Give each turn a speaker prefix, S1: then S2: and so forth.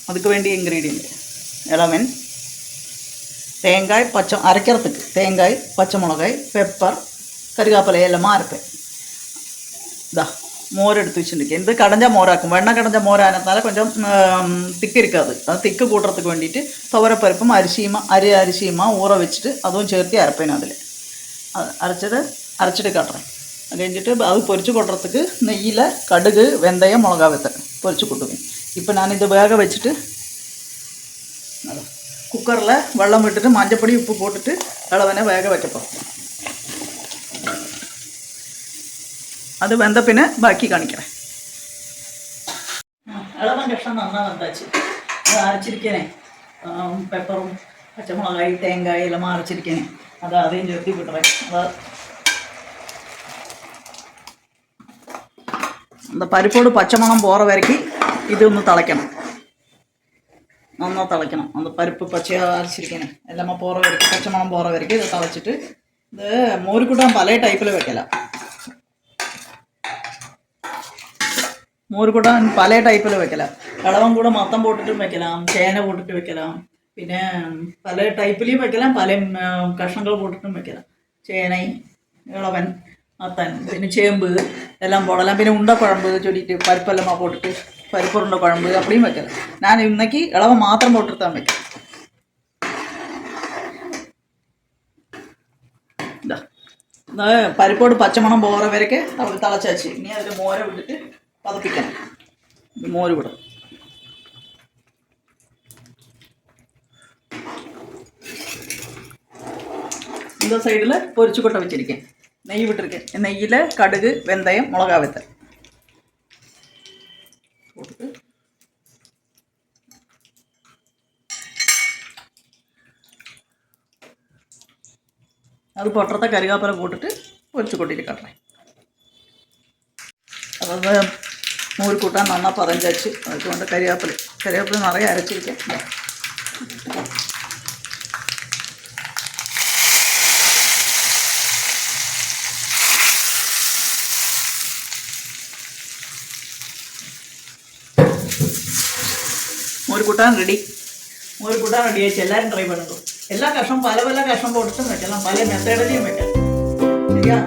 S1: அதுக்கு வேண்டிய இன்க்ரீடியன்ட் இளவன், தேங்காய், அரைக்கிறதுக்கு தேங்காய், பச்சை மிளகாய், பெப்பர், கருகாப்பிலை எல்லாமே அரைப்பேன். இதா மோர் எடுத்து வச்சுருக்கேன். இது கடைஞ்சா மோராக்கும். வெண்ணெய் கடைஞ்ச மோரானதுனால கொஞ்சம் திக்கு இருக்காது. அது திக்கு கூட்டுறதுக்கு வேண்டிയിട്ട് துவரப்பருப்பும் அரிசியுமா ஊற வச்சுட்டு அதுவும் சேர்த்து அரைப்பேன். அதில் அரைச்சிட்டு காட்டுறேன். அது കഴിഞ്ഞിട്ട് அது பொரிச்சு கொட்டுறதுக்கு நெய்யில் கடுகு, வெந்தயம், மிளகா வத்தல் பொரிச்சு கொட்டுவேன். இப்போ நான் இது வேக வச்சுட்டு குக்கரில் வெள்ளம் விட்டுட்டு மஞ்சப்பொடி உப்பு போட்டுட்டு இளவனை வேக வைக்க போகிறோம். அது வெந்த பின்ன ബാക്കി കാണിக்கிறேன். ഇളവൻ കഷ്ണം നന്നാ വந்தாச்சு. അത് അരച്ചിരിക്കണേ, പെപ്പറും പച്ചമുളകായി തേങ്ങായി എല്ലാം അരച്ചിരിക്കണേ. അത് അதையும் ചേർത്തി വിട്ടുறேன். அந்த பருப்போடு பச்சை மணம் போகிற வரைக்கும் இது ஒன்று திளைக்கணும். நல்லா திளைக்கணும். அந்த பருப்பு பச்சையாக அரைச்சிருக்கேன் எல்லாமே போகிற வரைக்கும், பச்சை மணம் போகிற வரைக்கும் இதை திளைச்சிட்டு இந்த மோர் கூட்டான் பல டைப்பில் வைக்கலாம். മോര് കൂട്ടാൻ പല ടൈപ്പിൽ വെക്കലാം. ഇളവൻ കൂടെ മൊത്തം പോട്ടിട്ടും വെക്കലാം, ചേന പോട്ടിട്ട് വെക്കലാം, പിന്നെ പല ടൈപ്പിലും വെക്കലാം, പല കഷ്ണങ്ങൾ പോട്ടിട്ടും വെക്കലാം. ചേന, ഇളവൻ, മത്തൻ, പിന്നെ ചേമ്പ് എല്ലാം പോടലാം. പിന്നെ ഉണ്ടക്കുഴമ്പ് ചൊല്ലിയിട്ട് പരിപ്പെല്ലാം പോട്ടിട്ട് പരിപ്പുരുണ്ട കുഴമ്പ് അപ്പടിയും വെക്കലാം. ഞാൻ ഇന്നേക്ക് ഇളവൻ മാത്രം പോട്ടിട്ടാൻ വെക്കാം. പരിപ്പോട് പച്ചമണം പോറ വരയ്ക്ക് തിളച്ചാച്ച് ഇനി അതിൽ മോര വിട്ടിട്ട് പതപ്പിക്കണം. മോര് വിടും. இந்த சைடில் பொரிச்சு கொட்ட வச்சிருக்கேன். நெய் விட்டுருக்கேன். நெய்யில் கடுகு, வெந்தயம், மிளகா வத்தல் போட்டுட்டு அது பொட்டுறத கறிவேப்பிலை போட்டுட்டு பொரிச்சு கொட்டிட்டு காட்டுறேன். அதாவது മോര് കൂട്ടാൻ നന്നാ പതഞ്ചാச்சு. അതുകൊണ്ട് കറിവേപ്പില നിറയെ അരച്ചിരിക്കാം. മോര് കൂട്ടാൻ റെഡി. മോര് കൂട്ടാൻ റെഡി ആയിച്ച് എല്ലാവരും ട്രൈ பண்ணுங்க. എല്ലാ കഷ്ണം പല കഷ്ണം പോട്ടിട്ടും വെക്കണം, പല മെത്തേഡിലും വെക്കണം. ശരിയാ?